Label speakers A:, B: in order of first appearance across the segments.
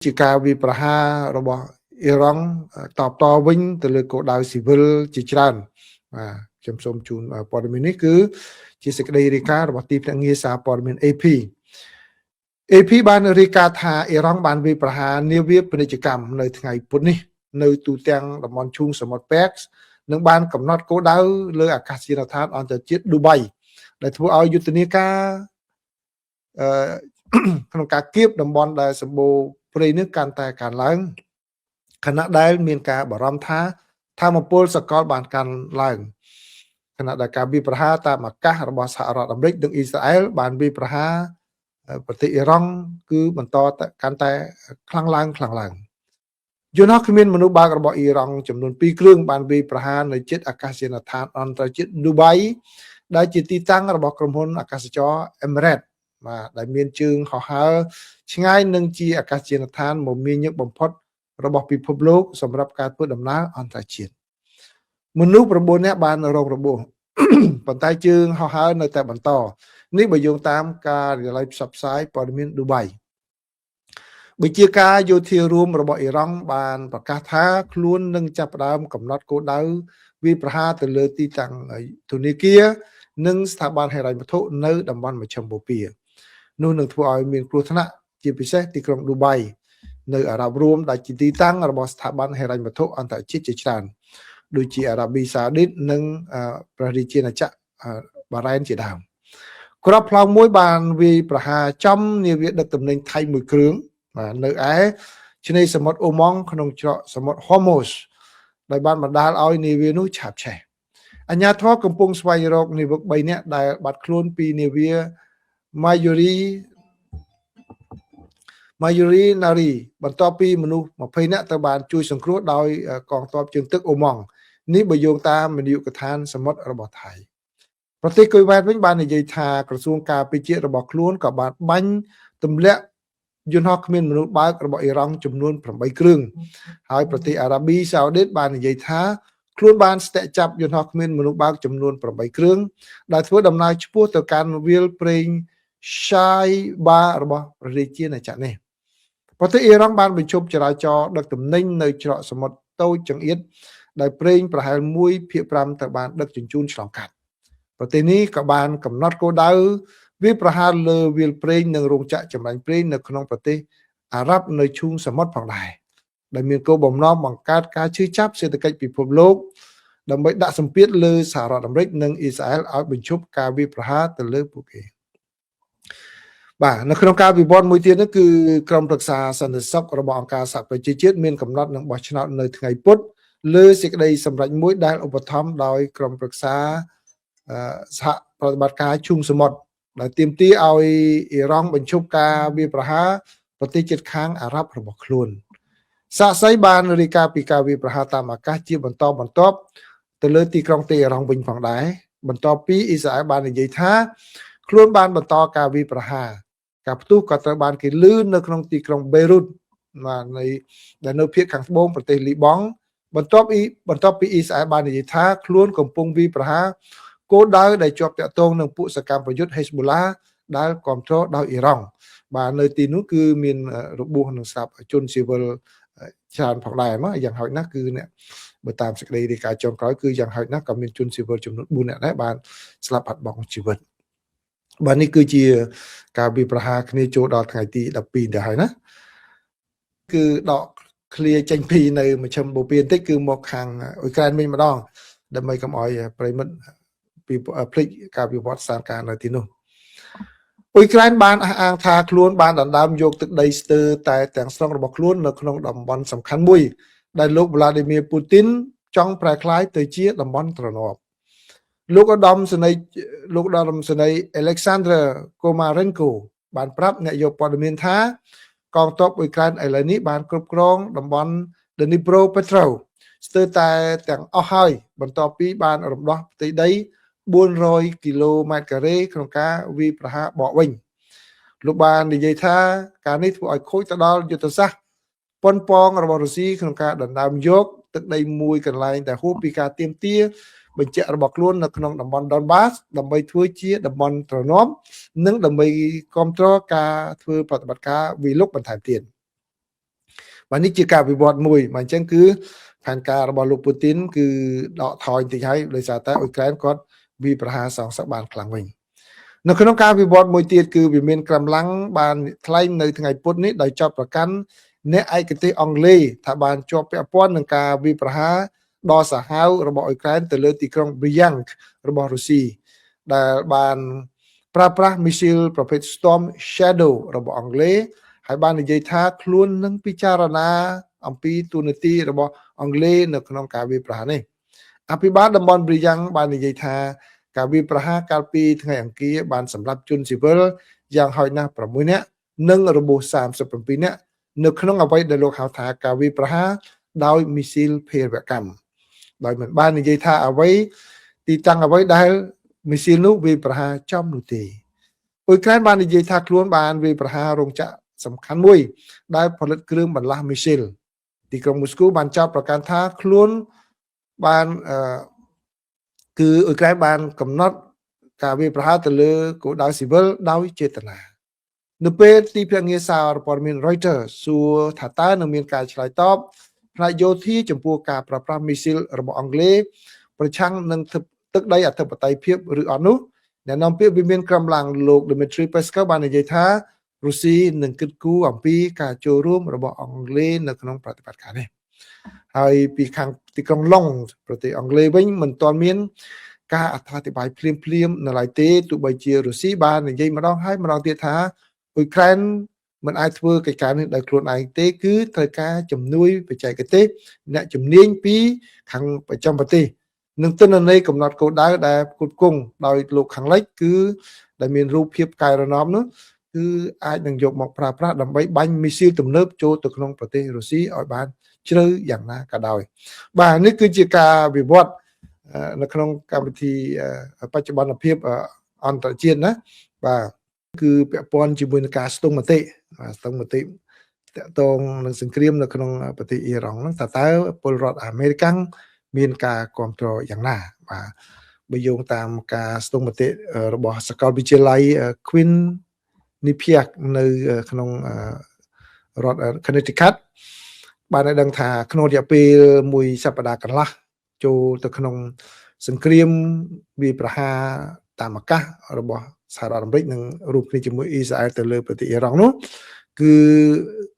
A: ជាការវាប្រហាររបស់អ៊ីរ៉ង់តបតវិញទៅលើគោលដៅស៊ីវិលជាច្រើនបាទខ្ញុំសូមជូនព័ត៌មាននេះគឺជាសេចក្តីរាយការណ៍របស់ទីភ្នាក់ងារសារព័ត៌មាន AP បានរាយការណ៍ថាអ៊ីរ៉ង់បានវាប្រហារនាវាពាណិជ្ជកម្មនៅថ្ងៃពុធនេះនៅទូទាំងតំបន់ឈូងសមុទ្រ Persian និងបានកំណត់គោលដៅលើអាកាសយានដ្ឋានអន្តរជាតិឌូបៃដែលធ្វើឲ្យយុទ្ធនាការក្នុងការគៀបតំបន់ដែលសម្បូរព្រៃនេះកាន់តែកើនឡើងខណៈដែលមានការបារម្ភថាធម្មពលសកលបានកើនឡើងខណៈដែលការវាប្រហារតាមអាកាសរបស់សហរដ្ឋអាមេរិកនិងអ៊ីស្រាអែលបានវាប្រហារប្រទេសអ៊ីរ៉ង់គឺបន្តកាន់តែខ្លាំងឡើងយន្តហោះគ្មានមនុស្សបើករបស់អ៊ីរ៉ង់ចំនួន2គ្រឿងបានវាប្រហារនៅជិតអាកាសយានដ្ឋានអន្តរជាតិឌូបៃដែលជាទីតាំងរបស់ក្រុមហ៊ុនអាកាសចរ Emirates បាទដែលមានជើងហោះហើរឆ្ងាយនិងជាអាកាសយានដ្ឋានមមាញឹកបំផុតរបស់ពិភពលោកសម្រាប់ការធ្វើដំណើរអន្តរជាតិមនុស្ស9នាក់បានរងរបួសប៉ុន្តែជើងហោះហើរនៅតែបន្តនេះបើយោងតាមការរាយការណ៍ផ្សព្វផ្សាយព័ត៌មានឌូបៃវិជាការយោធារួមរបស់អ៊ីរ៉ង់បានប្រកាសថាខ្លួននឹងចាប់ផ្ដើមកំណត់គោលដៅវាប្រហារទៅលើទីតាំងធនាគារនិងស្ថាប័នហិរញ្ញវត្ថុនៅតំបន់មជ្ឈិមបូព៌ានោះនឹងធ្វើឲ្យមានគ្រោះថ្នាក់ជាពិសេសទីក្រុងឌូបៃនៅអារ៉ាប់រួមដែលជាទីតាំងរបស់ស្ថាប័នហិរញ្ញវត្ថុអន្តរជាតិជាច្រើនដូចជាអារ៉ាប៊ីសាអូឌីតនិងព្រះរាជាណាចក្របារ៉ែនជាដើមក្របផ្លោងមួយបានវាប្រហារចំនាវាដឹកទំនិញថៃមួយគ្រឿងបាទនៅឯឆ្នេរសមុទ្រអូម៉ង់ក្នុងច្រកសមុទ្រ Hormuz ដែលបានបណ្ដាលឲ្យនាវានោះឆាបឆេះអាជ្ញាធរកំពុងស្វែងរកនាវិក3នាក់ដែលបាត់ខ្លួនពីនាវា Mayuri Nari បន្ទាប់ពីមនុស្ស20នាក់ត្រូវបានជួយសង្គ្រោះដោយកងទ័ពជើងទឹកអូម៉ង់នេះបើយោងតាមនាយកដ្ឋានសមុទ្ររបស់ថៃប្រទេសគុយវ៉ែតវិញបាននិយាយថាក្រសួងការពារជាតិរបស់ខ្លួនក៏បានបាញ់ទម្លាក់យន្តហោះគ្មានមនុស្សបើករបស់អ៊ីរ៉ង់ចំនួន8គ្រឿងហើយប្រទេសអារ៉ាប៊ីសាអូឌីតបាននិយាយថាខ្លួនបានស្ទាក់ចាប់យន្តហោះគ្មានមនុស្សបើកចំនួន8គ្រឿងដែលធ្វើដំណើរឆ្ពោះទៅកាន់វាលព្រៃ Shaiba របស់ព្រះរាជាណាចក្រនេះប្រទេសអ៊ីរ៉ង់បានបញ្ឈប់ចរាចរណ៍ដឹកទំនិញនៅច្រកសមុទ្រតូចចង្អៀតដែលប្រេងប្រហែល1/5ត្រូវបានដឹកជញ្ជូនឆ្លងកាត់ប្រទេសនេះក៏បានកំណត់គោលដៅវាប្រហារលើវាលព្រេងនិងរោងចក្រចម្រាញ់ប្រេងនៅក្នុងប្រទេសអារ៉ាប់នៅឈូងសមុទ្រផងដែរដែលមានគោលបំណងបង្កើតការឈឺចាប់សេដ្ឋកិច្ចពិភពលោកដើម្បីដាក់សម្ពាធលើសហរដ្ឋអាមេរិកនិងអ៊ីស្រាអែលឲ្យបញ្ឈប់ការវាយប្រហារទៅលើពួកគេបាទនៅក្នុងការវិវត្តមួយទៀតនោះគឺក្រុមប្រឹក្សាសន្តិសុខរបស់អង្គការសហប្រជាជាតិមានកំណត់នឹងបោះឆ្នោតនៅថ្ងៃពុធលើសេចក្តីសម្រេចមួយដែលឧបត្ថម្ភដោយក្រុមប្រឹក្សាសហប្រតិបត្តិការឈូងសមុទ្រដែលទាមទារឲ្យអ៊ីរ៉ង់បញ្ឈប់ការវាយប្រហារប្រទេសជិតខាងអារ៉ាប់របស់ខ្លួនសាក្សីបានរាយការណ៍ពីការវាយប្រហារតាមអាកាសជាបន្តបន្ទាប់ទៅលើទីក្រុងតេហ៍រ៉ង់វិញផងដែរបន្ទាប់ពីអ៊ីស្រាអែលបាននិយាយថាខ្លួនបានបន្តការវាយប្រហារការផ្ទុះក៏ត្រូវបានគេលឺនៅក្នុងទីក្រុងបេរុតដែលនៅភាគខាងត្បូងប្រទេសលីបង់បន្ទាប់ពីអ៊ីស្រាអែលបាននិយាយថាខ្លួនកំពុងវាយប្រហារគោលដៅដែលជាប់តាក់ទងនឹងពួកសកម្មប្រយុទ្ធ Hezbollah ដែលគ្រប់គ្រងដោយអ៊ីរ៉ង់បាទនៅទីនោះគឺមានរបួសនិងស្លាប់ជនស៊ីវិលច្រើនផងដែរមកយ៉ាងហោចណាស់គឺអ្នកបើតាមសេចក្តីរាយការណ៍ចុងក្រោយគឺយ៉ាងហោចណាស់ក៏មានជនស៊ីវិលចំនួន4នាក់ដែរបានស្លាប់បាត់បង់ជីវិតបាទនេះគឺជាការវាយប្រហារគ្នាចូលដល់ថ្ងៃទី12ដែរហើយណាគឺដកឃ្លាចេញពីនៅមជ្ឈិមបូព៌ាបន្តិចគឺមកខាងអ៊ុយក្រែនវិញម្ដងដើម្បីកុំឲ្យប្រិមិត្តពីភ្លេចការវិវត្តស្ថានភាពនៅទីនោះអ៊ុយក្រែនបានអះអាងថាខ្លួនបានដណ្ដើមយកទឹកដីស្ទើរតែទាំងស្រុងរបស់ខ្លួននៅក្នុងតំបន់សំខាន់មួយដែលលោក Vladimir Putin ចង់ប្រែក្លាយទៅជាតំបន់ទ្រនាប់លោកឧត្តមសេនីយ៍ Alexander Komarenko បានប្រាប់អ្នកយកព័ត៌មានថាកងទ័ពអ៊ុយក្រែនឥឡូវនេះបានគ្រប់គ្រងតំបន់ Dnipropetrovsk ស្ទើរតែទាំងអស់ហើយបន្ទាប់ពីបានរំដោះផ្ទៃដី400គីឡូម៉ែត្រការ៉េក្នុងការវាយប្រហារបកវិញលោកបាននិយាយថាការនេះធ្វើឲ្យខូចទៅដល់យុទ្ធសាស្ត្រប៉ុនប៉ងរបស់រុស្ស៊ីក្នុងការដណ្ដើមយកទឹកដីមួយកន្លែងដែលហួសពីការទាមទារបញ្ជាក់របស់ខ្លួននៅក្នុងតំបន់ Donbas ដើម្បីធ្វើជាតំបន់ទ្រនាប់និងដើម្បីគ្រប់គ្រងការធ្វើប្រតិបត្តិការវិលុកបន្ថែមទៀត vàនេះជាការវិវត្តមួយmàអញ្ចឹងគឺផែនការរបស់លោកពូទីនគឺដកថយបន្តិចហើយដោយសារតែអ៊ុយក្រែនគាត់វាប្រហារសងសឹកបានខ្លាំងវិញនៅក្នុងការវិវត្តមួយទៀតគឺវាមានកម្លាំងបានថ្លែងនៅថ្ងៃពុធនេះដោយចាប់ប្រកាន់អ្នកឯកទេសអង់គ្លេសថាបានជាប់ពាក់ព័ន្ធនឹងការវាប្រហារដ៏សាហាវរបស់អ៊ុយក្រែនទៅលើទីក្រុង Bryansk របស់រុស្ស៊ីដែលបានប្រើប្រាស់មីស៊ីលប្រភេទ Storm Shadow របស់អង់គ្លេសហើយបាននិយាយថាខ្លួននឹងពិចារណាអំពីទូនាទីរបស់អង់គ្លេសនៅក្នុងការវាប្រហារនេះអភិបាលតំបន់ Bryansk បាននិយាយថាការវាប្រហារកាលពីថ្ងៃអង្គារបានសម្លាប់ជនស៊ីវិលយ៉ាងហោចណាស់6នាក់និងរបួស37នាក់នៅក្នុងអ្វីដែលលោកហៅថាការវាប្រហារដោយមីស៊ីលភេរវកម្មដោយមិនបាននិយាយថាអ្វីទីតាំងអ្វីដែលមីស៊ីលនោះវាប្រហារចំនោះទេអ៊ុយក្រែនបាននិយាយថាខ្លួនបានវាប្រហាររោងចក្រសំខាន់មួយដែលផលិតគ្រឿងបន្លាស់មីស៊ីលទីក្រុងមូស្គូបានចោទប្រកាន់ថាខ្លួនបានគឺអ៊ុយក្រែនបានកំណត់ការវាប្រហារទៅលើគោលដៅស៊ីវិលដោយចេតនានៅពេលទីភ្នាក់ងារសារព័ត៌មាន Reuters សួរថាតើនឹងមានការឆ្លើយតបផ្នែកយោធាចំពោះការប្រើប្រាស់មីស៊ីលរបស់អង់គ្លេសប្រឆាំងនឹងទឹកដីអធិបតេយ្យភាពឬអត់នោះអ្នកនាំពាក្យវិមានក្រមឡាំងលោក Dmitry Peskov បាននិយាយថារុស្ស៊ីនឹងគិតគូរអំពីការចូលរួមរបស់អង់គ្លេសនៅក្នុងប្រតិបត្តិការនេះហើយពីខាងទីក្រុងឡុងប្រទេសអង់គ្លេសវិញមិនទាន់មានការអត្ថាធិប្បាយភ្លាមនៅឡើយទេទោះបីជារុស្ស៊ីបាននិយាយម្ដងហើយម្ដងទៀតថាអ៊ុយក្រែនមិនអាចធ្វើកិច្ចការនេះដោយខ្លួនឯងទេគឺត្រូវការជំនួយបច្ចេកទេសអ្នកជំនាញពីខាងប្រចាំប្រទេសនឹងទិន្នន័យកំណត់គោលដៅដែលផ្គត់ផ្គង់ដោយលោកខាងលិចគឺដែលមានរូបភាពកែរណបនោះគឺអាចនឹងយកមកប្រើប្រាស់ដើម្បីបាញ់មីស៊ីលទំនើបចូលទៅក្នុងប្រទេសរុស្ស៊ីឲ្យបានជ្រៅយ៉ាងណាក៏ដោយបាទនេះគឺជាការវិវត្តនៅក្នុងកម្មវិធីបច្ចុប្បន្នភាពអន្តរជាតិណាបាទគឺពាក់ព័ន្ធជាមួយនឹងការស្ទង់មតិស្ទង់មតិតកតងនឹងសង្គ្រាមនៅក្នុងប្រទេសអ៊ីរ៉ង់ហ្នឹងតើពលរដ្ឋអាមេរិកមានការគ្រប់គ្រងយ៉ាងណាបាទបើយោងតាមការស្ទង់មតិរបស់សាកលវិទ្យាល័យ Quinnipiac នៅក្នុងរដ្ឋ Connecticut បានឲ្យដឹងថាក្នុងរយៈពេលមួយសប្តាហ៍កន្លះចូលទៅក្នុងសង្គ្រាមវាប្រហារតាមអាកាសរបស់សហរដ្ឋអាមេរិកនិងរួមគ្នាជាមួយអ៊ីស្រាអែលទៅលើប្រទេសអ៊ីរ៉ង់នោះគឺ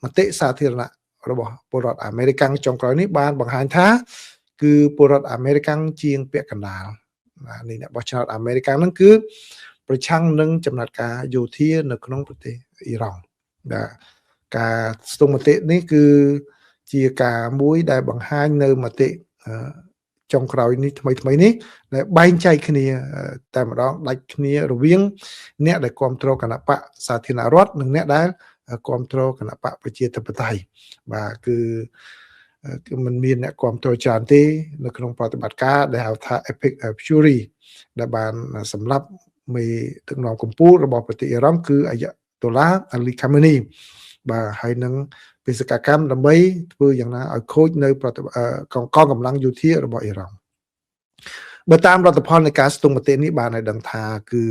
A: មតិសាធារណៈរបស់ពលរដ្ឋអាមេរិកចុងក្រោយនេះបានបង្ហាញថាគឺពលរដ្ឋអាមេរិកជាងពាក់កណ្ដាលនេះអ្នកបោះឆ្នោតអាមេរិកហ្នឹងគឺប្រឆាំងនឹងចំណាត់ការយោធានៅក្នុងប្រទេសអ៊ីរ៉ង់ដែលការស្ទង់មតិនេះគឺជាការមួយដែលបង្ហាញនៅមតិចុងក្រោយនេះថ្មីនេះដែលបែងចែកគ្នាតែម្ដងដាច់គ្នារវាងអ្នកដែលគ្រប់គ្រងគណបកសាធារណរដ្ឋនិងអ្នកដែលគ្រប់គ្រងគណបកប្រជាធិបតេយ្យបាទគឺมันមានអ្នកគ្រប់គ្រងច្រើនទេនៅក្នុងប្រតិបត្តិការដែលហៅថា Epic Fury ដែលបានសម្លាប់មេដឹកនាំកម្ពុជារបស់ប្រទេសអ៊ីរ៉ង់គឺអាយ៉ាតូឡាអាលីខាមេនីបាទហើយនឹងបេសកកម្មដើម្បីធ្វើយ៉ាងណាឲ្យខូចនៅកងកម្លាំងយោធារបស់អ៊ីរ៉ង់បើតាមរដ្ឋផលនៃការស្ទង់មតិនេះបានឲ្យដឹងថាគឺ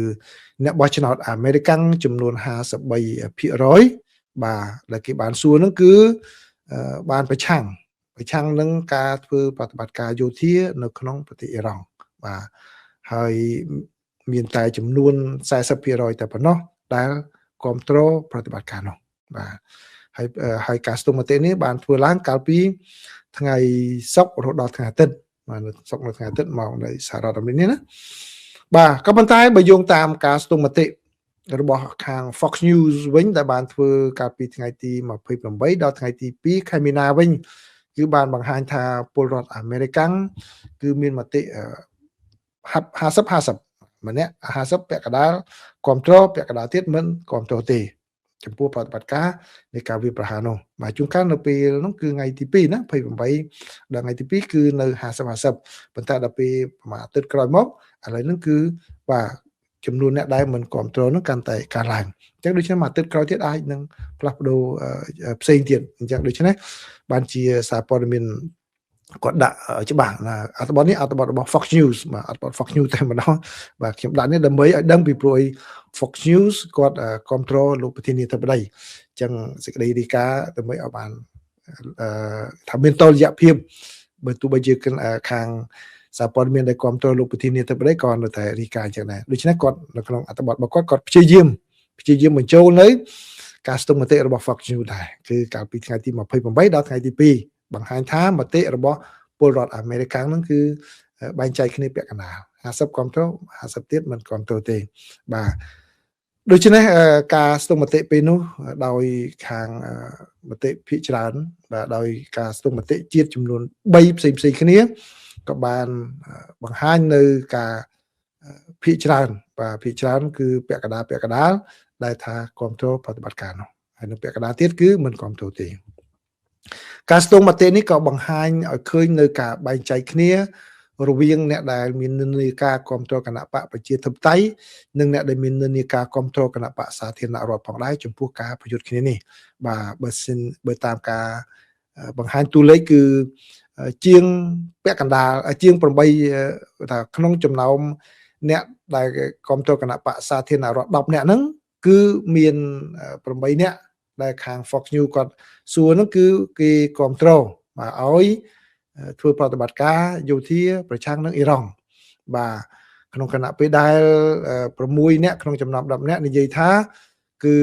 A: អ្នកបោះឆ្នោតអាមេរិកចំនួន 53% បាទដែលគេបានសួរហ្នឹងគឺបានប្រឆាំងនឹងការធ្វើប្រតិបត្តិការយោធានៅក្នុងប្រទេសអ៊ីរ៉ង់បាទហើយមានតែចំនួន 40% តែប៉ុណ្ណោះដែលគ្រប់គ្រងប្រតិបត្តិការនោះបាទហើយការស្ទង់មតិនេះបានធ្វើឡើងកាលពីថ្ងៃសុក្ររហូតដល់ថ្ងៃអាទិត្យបាទសុក្រនៅថ្ងៃអាទិត្យមកនៅសហរដ្ឋអាមេរិកនេះណាបាទក៏ប៉ុន្តែបើយោងតាមការស្ទង់មតិរបស់ខាង Fox News វិញដែលបានធ្វើកាលពីថ្ងៃទី28ដល់ថ្ងៃទី2ខែមីនាវិញគឺបានបង្ហាញថាពលរដ្ឋអាមេរិកគឺមានមតិ50-50ម្នាក់50ពាក់កណ្ដាលគ្រប់គ្រងពាក់កណ្ដាលទៀតមិនគ្រប់គ្រងទេចំពោះប្រតិបត្តិការនៃការវាប្រហារនោះបាទជួនកាលនៅពេលនោះគឺថ្ងៃទី2ណា28ដល់ថ្ងៃទី2គឺនៅ50-50ប៉ុន្តែដល់ពេលប្រហែលអាទិត្យក្រោយមកឥឡូវហ្នឹងគឺបាទចំនួនអ្នកដែលមិនគ្រប់គ្រងនោះកាន់តែកើនឡើងអញ្ចឹងដូច្នេះមួយអាទិត្យក្រោយទៀតអាចនឹងផ្លាស់ប្ដូរផ្សេងទៀតអញ្ចឹងដូច្នេះបានជាសារព័ត៌មានគាត់ដាក់ច្បាស់ណាអត្ថបទនេះអត្ថបទរបស់ Fox News បាទអត្ថបទ Fox News តែម្ដងបាទខ្ញុំដាក់នេះដើម្បីឲ្យដឹងពីព្រោះ Fox News គាត់គ្រប់គ្រងលោកប្រធានាធិបតីអញ្ចឹងសេចក្តីរាយការណ៍ដើម្បីឲ្យបាន ថាមានតលយៈភាពបើទោះបីជាខាងសារព័ត៌មានដែលគ្រប់គ្រងលោកប្រធានាធិបតីក៏នៅតែរីកាអញ្ចឹងដែរដូច្នេះគាត់នៅក្នុងអត្ថបទរបស់គាត់ព្យាយាមបញ្ចូលនៅការស្ទង់មតិរបស់ Fox News ដែរគឺកាលពីថ្ងៃទី28ដល់ថ្ងៃទី2បង្ហាញថាមតិរបស់ពលរដ្ឋអាមេរិកហ្នឹងគឺបែងចែកគ្នាពាក់កណ្ដាល50គ្រប់គ្រង50ទៀតមិនគ្រប់គ្រងទេបាទដូច្នេះការស្ទង់មតិពេលនោះដោយខាងមតិភាគច្រើនបាទដោយការស្ទង់មតិជាតិចំនួន3ផ្សេងគ្នាក៏បានបង្ហាញនៅការភាគច្រើនបាទភាគច្រើនគឺពាក់កណ្ដាលដែលថាគ្រប់គ្រងប្រតិបត្តិការនោះហើយនៅពាក់កណ្ដាលទៀតគឺមិនគ្រប់គ្រងទេការស្ទង់មតិនេះក៏បង្ហាញឲ្យឃើញនៅការបែងចែកគ្នារវាងអ្នកដែលមាននិន្នាការគ្រប់គ្រងគណៈបកប្រជាធិបតេយ្យនិងអ្នកដែលមាននិន្នាការគ្រប់គ្រងគណៈបកសាធារណរដ្ឋផងដែរចំពោះការប្រយុទ្ធគ្នានេះបាទបើតាមការបង្ហាញតួលេខគឺជាងពាក់កណ្ដាលជាង8ថាក្នុងចំណោមអ្នកដែលគ្រប់គ្រងគណៈបកសាធារណរដ្ឋ10អ្នកហ្នឹងគឺមាន8អ្នកដែលខាង Fox News គាត់សួរហ្នឹងគឺគេគ្រប់គ្រងបាទឲ្យធ្វើប្រតិបត្តិការយោធាប្រឆាំងនឹងអ៊ីរ៉ង់បាទក្នុងគណៈពេលដែល6អ្នកក្នុងចំណោម10អ្នកនិយាយថាគឺ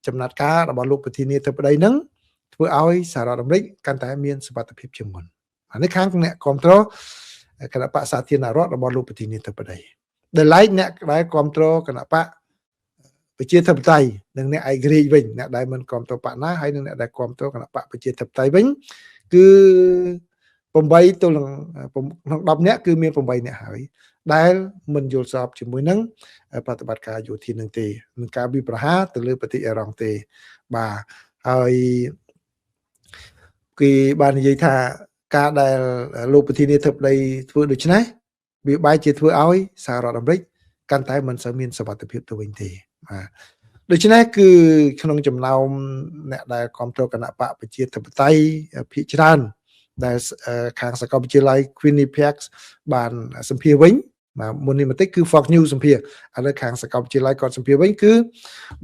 A: ចំណាត់ការរបស់លោកប្រធានាធិបតីហ្នឹងធ្វើឲ្យសហរដ្ឋអាមេរិកកាន់តែមានសមត្ថភាពជាងមុនអានេះខាងអ្នកគ្រប់គ្រងគណៈបកសាធារណរដ្ឋរបស់លោកប្រធានាធិបតីដែលឡែកអ្នកដែលគ្រប់គ្រងគណៈបកប្រជាធិបតេយ្យនិងអ្នកឯករាជ្យវិញអ្នកដែលមិនគ្រប់គ្រងបកណាហើយនិងអ្នកដែលគ្រប់គ្រងគណៈបកប្រជាធិបតេយ្យវិញគឺ8ទល់នឹងក្នុង10នាក់គឺមាន8នាក់ហើយដែលមិនយល់ស្របជាមួយនឹងប្រតិបត្តិការយោធានឹងទេនឹងការវិប្រហារទៅលើប្រទេសអ៊ីរ៉ង់ទេបាទហើយគេបាននិយាយថាការដែលលោកប្រធានាធិបតីធ្វើដូច្នេះវាបែរជាធ្វើឲ្យសហរដ្ឋអាមេរិកកាន់តែមិនសូវមានសមត្ថភាពទៅវិញទេបាទដូច្នេះគឺក្នុងចំណោមអ្នកដែលគ្រប់គ្រងគណៈបកប្រជាធិបតេយ្យភាគច្រើនដែលខាងសាកលវិទ្យាល័យ Quinnipiac បានសម្ភាសវិញបាទមុននេះបន្តិចគឺ Fox News សម្ភាសឥឡូវខាងសាកលវិទ្យាល័យគាត់សម្ភាសវិញគឺ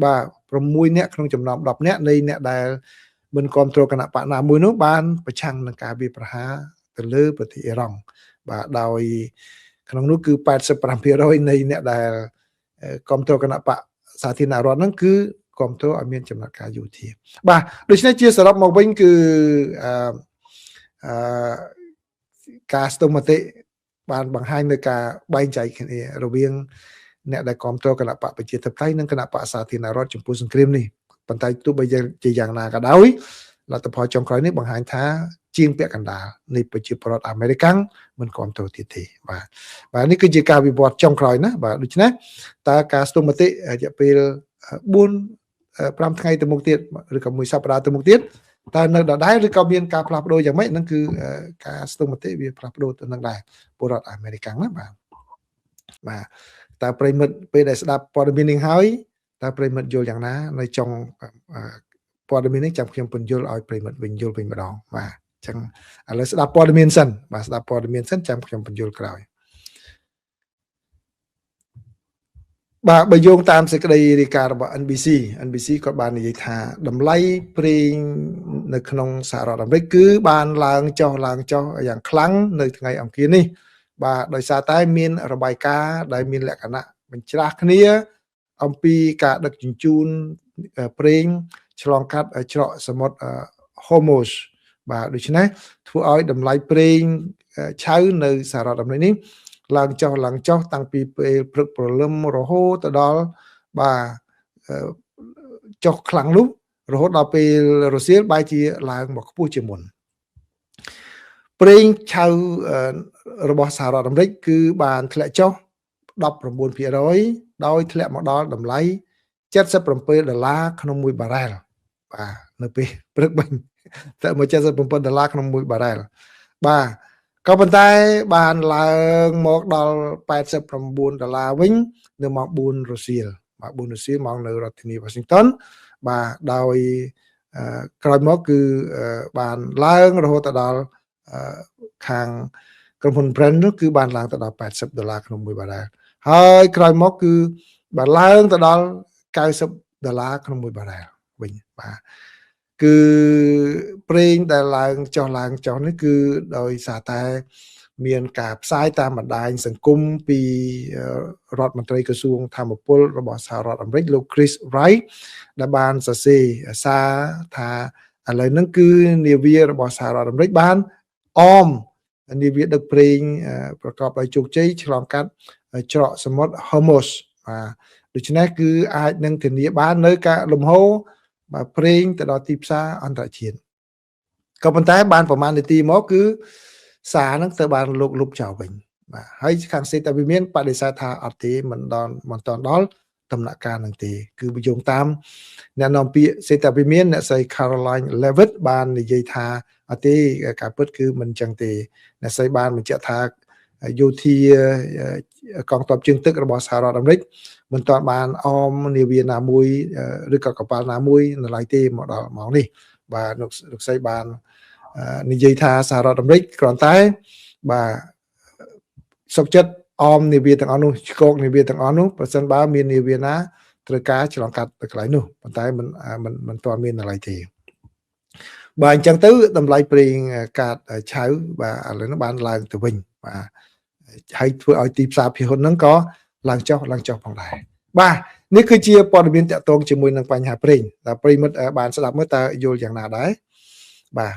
A: បាទ6អ្នកក្នុងចំណោម10អ្នកនៃអ្នកដែលមិនគ្រប់គ្រងគណៈបកណាមួយនោះបានប្រឆាំងនឹងការវាយប្រហារទៅលើប្រទេសអ៊ីរ៉ង់បាទដោយក្នុងនោះគឺ85%នៃអ្នកដែលគ្រប់គ្រងគណៈបកសាធារណរដ្ឋហ្នឹងគឺគ្រប់គ្រងឲ្យមានចំណាត់ការយោធាបាទដូច្នេះជាសរុបមកវិញគឺការស្ទង់មតិបានបង្ហាញនៅការបែងចែកគ្នារវាងអ្នកដែលគ្រប់គ្រងគណៈបកប្រជាធិបតេយ្យនិងគណៈបកសាធារណរដ្ឋចំពោះសង្គ្រាមនេះប៉ុន្តែទោះបីជាយ៉ាងណាក៏ដោយលទ្ធផលចុងក្រោយនេះបង្ហាញថាជាងពាក់កណ្ដាលនៃប្រជាពលរដ្ឋអាមេរិកមិនគ្រប់គ្រងទៀតទេបាទនេះគឺជាការវិវត្តចុងក្រោយណាបាទដូច្នេះតើការស្ទង់មតិរយៈពេល4-5ថ្ងៃទៅមុខទៀតឬក៏មួយសប្តាហ៍ទៅមុខទៀតតើនៅដដែលឬក៏មានការផ្លាស់ប្ដូរយ៉ាងម៉េចហ្នឹងគឺការស្ទង់មតិវាផ្លាស់ប្ដូរទៅនឹងដែរពលរដ្ឋអាមេរិកណាបាទតើប្រិមិត្តពេលដែលស្ដាប់ព័ត៌មាននេះហើយតើប្រិមិត្តយល់យ៉ាងណានៅចុងព័ត៌មាននេះចាំខ្ញុំពន្យល់ឲ្យប្រិមិត្តវិញយល់វិញម្ដងបាទអញ្ចឹងឥឡូវស្ដាប់ព័ត៌មានសិនបាទស្ដាប់ព័ត៌មានសិនចាំខ្ញុំពន្យល់ក្រោយបាទបើយោងតាមសេចក្តីរាយការណ៍របស់ NBC គាត់បាននិយាយថាតម្លៃប្រេងនៅក្នុងសហរដ្ឋអាមេរិកគឺបានឡើងចុះយ៉ាងខ្លាំងនៅថ្ងៃអង្គារនេះបាទដោយសារតែមានរបាយការណ៍ដែលមានលក្ខណៈបញ្ច្រាស់គ្នាអំពីការដឹកជញ្ជូនប្រេងឆ្លងកាត់ច្រកសមុទ្រ Hormuz បាទដូច្នេះធ្វើឲ្យតម្លៃប្រេងឆៅនៅសហរដ្ឋអាមេរិកនេះឡើងចុះតាំងពីពេលព្រឹកព្រលឹមរហូតទៅដល់បាទចុះខ្លាំងនោះរហូតដល់ពេលរសៀលបែរជាឡើងមកខ្ពស់ជាងមុនប្រេងឆៅរបស់សហរដ្ឋអាមេរិកគឺបានធ្លាក់ចុះ 19% ដោយធ្លាក់មកដល់តម្លៃ$77ក្នុង1បារ៉ែលបាទនៅពេលព្រឹកវិញតែមក$77ក្នុង1បារ៉ែលបាទក៏ប៉ុន្តែបានឡើងមកដល់$89វិញនៅម៉ោង4រសៀលបាទ4រសៀលម៉ោងនៅរដ្ឋធានី Washington បាទដោយក្រោយមកគឺបានឡើងរហូតដល់ខាងក្រុមហ៊ុន Brent នោះគឺបានឡើងទៅដល់$80ក្នុង1បារ៉ែលហើយក្រោយមកគឺបានឡើងទៅដល់$90ក្នុង1បារ៉ែលវិញបាទ គឺប្រេងដែលឡើងចុះនេះគឺដោយសារតែមានការផ្សាយតាមបណ្ដាញសង្គមពីរដ្ឋមន្ត្រីក្រសួងធម្មពលរបស់សហរដ្ឋអាមេរិកលោក Chris Wright ដែលបានសរសេរសារថាឥឡូវហ្នឹងគឺនាវារបស់សហរដ្ឋអាមេរិកបានអមនាវាដឹកប្រេងប្រកបដោយជោគជ័យឆ្លងកាត់ច្រកសមុទ្រ Hormuz ដូច្នេះគឺអាចនឹងធានាបាននៅការលំហូរប្រេងទៅដល់ទីផ្សារអន្តរជាតិក៏ប៉ុន្តែបានប្រមាណនាទីមកគឺសារហ្នឹងទៅបានលោកលុបចោលវិញបាទហើយខាងសេតវិមានបដិសេធថាអត់ទេមិនតាន់ដល់ដំណាក់កាលហ្នឹងទេគឺបញ្យោងតាមអ្នកនាំពាក្យសេតវិមានអ្នកស្រី Caroline Levitt បាននិយាយថាអត់ទេការពិតគឺមិនចឹងទេអ្នកស្រីបានបញ្ជាក់ថាយោធាកងទ័ពជើងទឹករបស់សហរដ្ឋអាមេរិកមិនទាន់បានអមនាវាណាមួយឬក៏កប៉ាល់ណាមួយនៅឡើយទេមកដល់ម៉ោងនេះបាទលោកស្រីបាននិយាយថាសហរដ្ឋអាមេរិកគ្រាន់តែបាទសុខចិត្តអមនាវាទាំងអស់នោះឆ្កកនាវាទាំងអស់នោះប្រសិនបើមាននាវាណាត្រូវការឆ្លងកាត់ទៅកន្លែងនោះប៉ុន្តែមិនទាន់មាននៅឡើយទេបាទអញ្ចឹងទៅតម្លៃប្រេងកាតឆៅបាទឥឡូវនេះបានឡើងទៅវិញបាទហើយធ្វើឲ្យទីផ្សារភាគហ៊ុនហ្នឹងក៏ឡើងចុះផងដែរបាទនេះគឺជាព័ត៌មានតាក់ទងជាមួយនឹងបញ្ហាប្រេងតែប្រិមិត្តបានស្ដាប់មើលតើយល់យ៉ាងណាដែរបាទ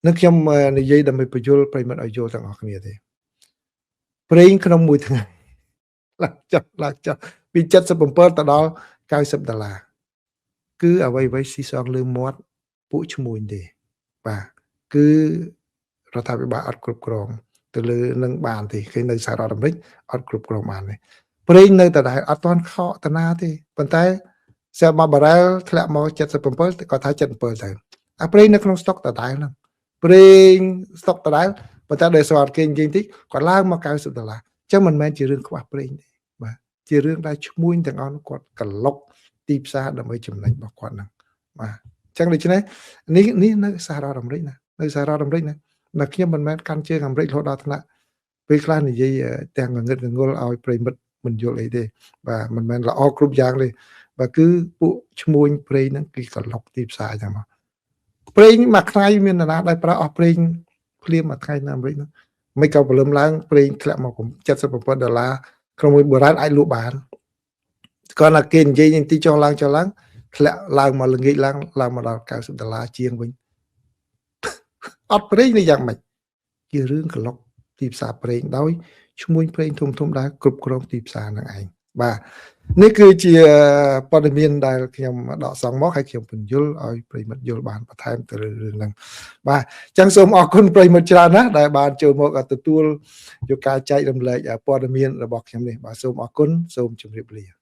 A: នឹងខ្ញុំនិយាយដើម្បីបញ្យល់ប្រិមិត្តឲ្យយល់ទាំងអស់គ្នាទេប្រេងក្នុងមួយថ្ងៃឡើងចុះពី77ទៅដល់$90គឺអ្វីស៊ីសងលើមាត់ពួកឈ្មួញទេបាទគឺរដ្ឋាភិបាលអត់គ្រប់គ្រងទៅលើនឹងបានទេគេនៅសហរដ្ឋអាមេរិកអត់គ្រប់គ្រងបានទេប្រេងនៅតែដែរអត់ទាន់ខកតាណាទេប៉ុន្តែសែមួយបារ៉ែលធ្លាក់មក77ក៏ថា77ទៅអាប្រេងនៅក្នុងស្តុកដដែលហ្នឹងប្រេងស្តុកដដែលប៉ុន្តែដោយសារអត់គេនិយាយតិចគាត់ឡើងមក$90អញ្ចឹងមិនមែនជារឿងខ្វះប្រេងទេបាទជារឿងដែលឈ្មួញទាំងអស់គាត់ក្លុកទីផ្សារដើម្បីចំណេញរបស់គាត់ហ្នឹងបាទអញ្ចឹងដូច្នេះនេះនៅសហរដ្ឋអាមេរិកណានៅសហរដ្ឋអាមេរិកណាខ្ញុំមិនមែនកាន់ជើងអាមេរិករហូតដល់ថ្នាក់ពេលខ្លះនិយាយទាំងងងឹតងងល់ឲ្យប្រិមិត្តមិនយល់អីទេបាទមិនមែនល្អគ្រប់យ៉ាងទេបាទគឺពួកឈ្មួញប្រេងហ្នឹងគេក្លុកទីផ្សារចឹងមកប្រេងមួយថ្ងៃមាននរណាដែលប្រើអស់ប្រេងភ្លាមមួយថ្ងៃនៅអាមេរិកហ្នឹងមិនក៏ព្រលឹមឡើងប្រេងធ្លាក់មក$77ក្នុងមួយបុរាណអាចលក់បានគាត់ថាគេនិយាយទីចុះឡើងធ្លាក់ឡើងមកល្ងាចឡើងមកដល់$90ជាងវិញអត់ប្រេងនេះយ៉ាងម៉េចជារឿងក្លុកទីផ្សារប្រេងដោយឈ្មួញប្រេងធំដែលគ្រប់គ្រងទីផ្សារហ្នឹងឯងបាទនេះគឺជាព័ត៌មានដែលខ្ញុំដកសងមកហើយខ្ញុំពន្យល់ឲ្យប្រិមិត្តយល់បានបន្ថែមទៅលើរឿងហ្នឹងបាទអញ្ចឹងសូមអរគុណប្រិមិត្តច្រើនណាស់ដែលបានចូលមកទទួលយកការចែករំលែកព័ត៌មានរបស់ខ្ញុំនេះបាទសូមអរគុណសូមជម្រាបលា